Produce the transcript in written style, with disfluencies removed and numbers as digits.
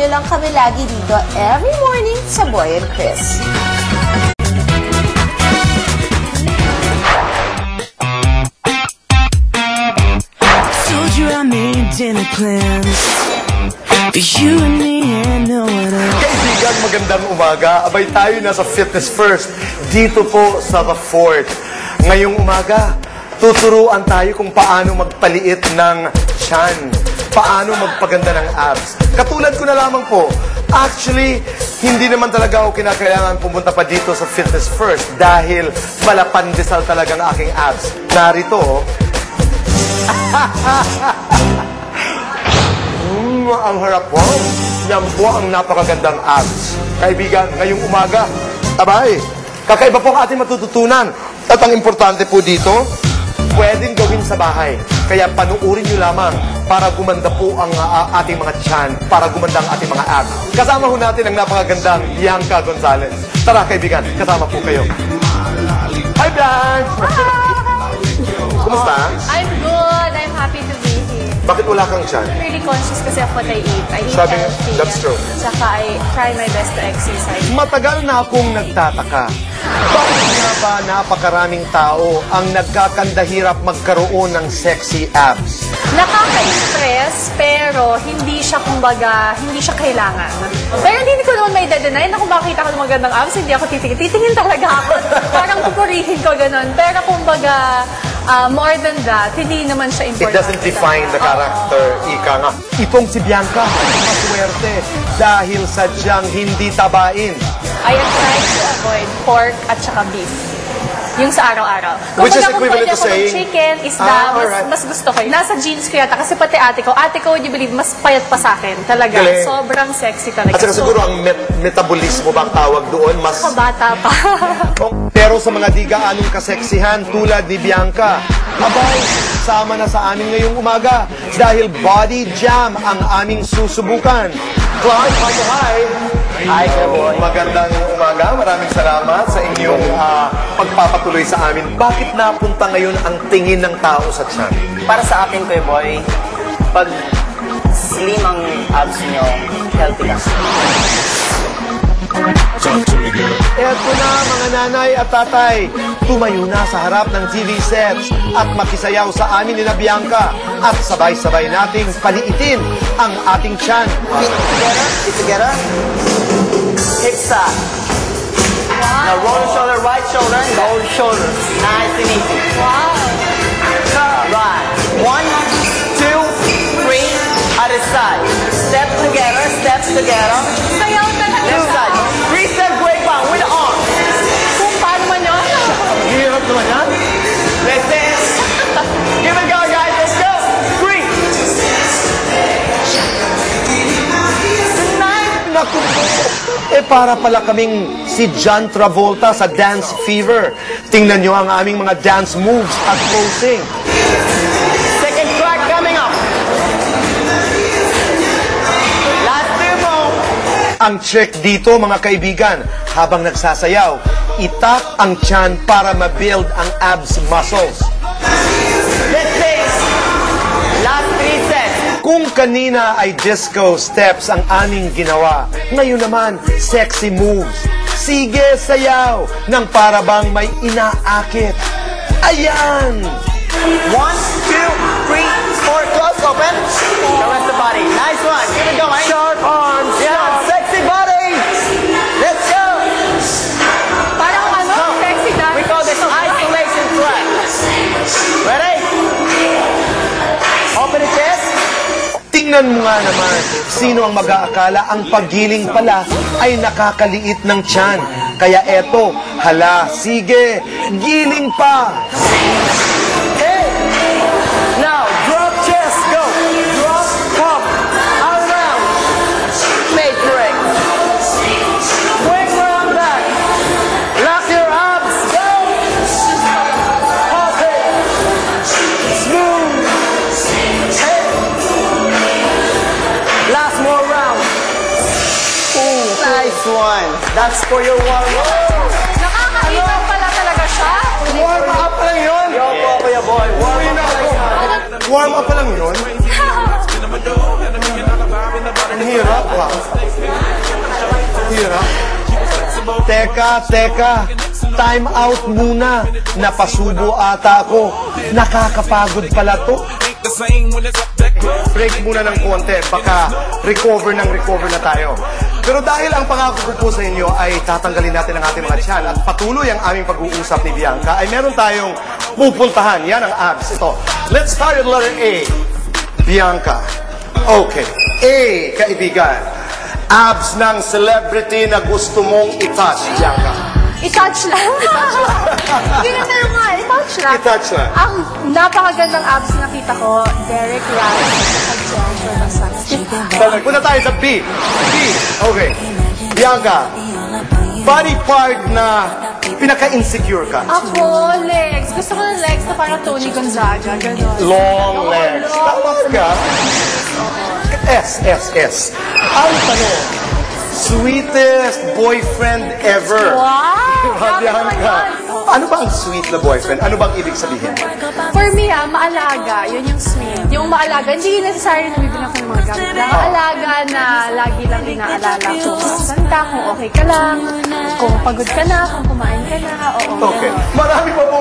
nyo lang kami lagi dito every morning sa Boy and Chris. Told you I made dinner plans for you and me and no one else. Kaibigan, magandang umaga. Abay tayo nasa Fitness First dito po sa The Fort. Ngayong umaga, tuturuan tayo kung paano magpaliit ng tiyan, paano magpaganda ng abs. Katulad ko na lamang po, actually, hindi naman talaga ako kinakailangan pumunta pa dito sa Fitness First dahil malapandesal talaga ang aking abs. Narito, ang harap po. Yan po ang napakagandang abs. Kaibigan, ngayong umaga, abay, kakaiba po ang ating matututunan. At ang importante po dito, pwedeng gawin sa bahay. Kaya panuurin nyo lamang para gumanda po ang ating mga tiyan, para gumanda ang ating mga abs. Kasama ho natin ang napakagandang Bianca Gonzalez. Tara kaibigan, kasama po kayo. Hi Bianca! Kumusta? I'm good. I'm happy to be here. Bakit wala kang tiyan? Really conscious kasi of what I eat. I eat Sabi nga, healthy. that's true. Saka I try my best to exercise. Matagal na akong nagtataka. Bakit nga ba napakaraming tao ang nagkakandahirap magkaroon ng sexy abs? Nakaka-stress, pero hindi siya, kumbaga, hindi siya kailangan. Pero hindi ko naman may de-deny na kung makita ko ng magandang abs, hindi ako titingin. Titingin talaga ako. Parang pupurihin ko ganun. Pero kumbaga, more than that, hindi naman siya important. It doesn't define the character, ika nga. Itong si Bianca, maswerte dahil sadyang hindi tabain. I am trying to avoid pork at saka beef. Yung sa araw-araw. Which is Kung equivalent pwede to ako saying, chicken, isda, mas gusto ko yun. Nasa genes ko yata, kasi pati ate ko, would you believe, mas payat pa sa akin. Talaga, Galing. sobrang sexy talaga. At saka siguro ang metabolismo bang tawag doon, mas... Kabata pa. Pero sa mga di gaanong kaseksihan tulad ni Bianca, abay, sama na sa amin ngayong umaga dahil Body Jam ang aming susubukan. Clark, hi! Hi, boy. Magandang umaga. Maraming salamat sa inyong pagpapatuloy sa amin. Bakit napunta ngayon ang tingin ng tao sa tiyan? Para sa akin, Kuya Boy, pag slim ang abs nyo, healthy ka. Eto na mga nanay at tatay, tumayo na sa harap ng TV sets at makisayaw sa amin ni na Bianca at sabay-sabay nating paliitin ang ating tiyan. Feet together. Hips up. Now roll shoulder, right shoulder, roll shoulder. Nice and easy. Wow. Right. 1, 2, 3, other side. Steps together. Sayaw talaga Two siya. sides. 3-step great bang with the arm. Kung paano man yun. Hirap naman yan. Let's dance. Give it a go, guys. Let's go. 3. Naku po. Para pala kaming si John Travolta sa Dance Fever. Tingnan nyo ang aming mga dance moves at posing. Second track coming up. Last 2 more. Ang trick dito mga kaibigan, habang nagsasayaw, itak ang tiyan para ma-build ang abs muscles. Let's dance. Last 3 sets. Kung kanina ay disco steps ang aming ginawa, ngayon naman, sexy moves. Sige, sayaw, nang parabang may inaakit. Ayan! 1, 2, 3, 4. Close, open. The rest of the body. Nice one. Give it going. Sharp arms! Yeah, sexy body. Let's go. Parang sexy na. We call this isolation track. Ready? Open the chest. Tingnan mo nga naman, sino ang mag-aakala ang paggiling pala ay nakakaliit ng tiyan. Kaya eto, hala, sige, giling pa! Hey. Now, drop chest. Go. Drop, pump. Out around. Matrix. Swing around back. Lock your abs. Go. Pop it. Smooth. Hey. Last more round. Ooh, nice one. That's for your warm-up. Nakakainom pala talaga siya. Warm up lang yun! Yo po, Kuya Boy. Warm up. Warm up pa lang yun? Ang hirap, ha? Hirap. Teka. Time out muna. Napasubo ata ako. Nakakapagod pala to. Break muna ng konti. Baka recover na tayo. Pero dahil ang pangako ko po sa inyo ay tatanggalin natin ang ating mga tiyan at patuloy ang aming pag-uusap ni Bianca, ay meron tayong pupuntahan. Yan ang abs. Ito. Let's start with letter A. Bianca. Okay. A, kaibigan. Abs ng celebrity na gusto mong i-touch, Bianca. I-touch lang. Hindi na tayo nga. I-touch lang. I-touch lang. Ang napakagandang abs na nakita ko, Derek Rice at Jennifer Bassett. Punta tayo sa B. B. Okay. Bianca, body part na pinaka-insecure ka. Ako, legs. Gusto ko ng legs na parang Tony Gonzaga. Ganon. Long legs. Talaga? S. Ang tanong, sweetest boyfriend ever. Wow! Grabe naman Bianca, yan. ano ba ang sweet na boyfriend? Ano bang ibig sabihin? For me, maalaga. Yun yung sweet. Yung maalaga, hindi necessary na bibigyan ko ng mga gamit. Maalaga na lagi lang inaalala kung saan ka, kung okay ka lang, kung pagod ka na, kung kumain ka na. Oo. Okay. Marami pa po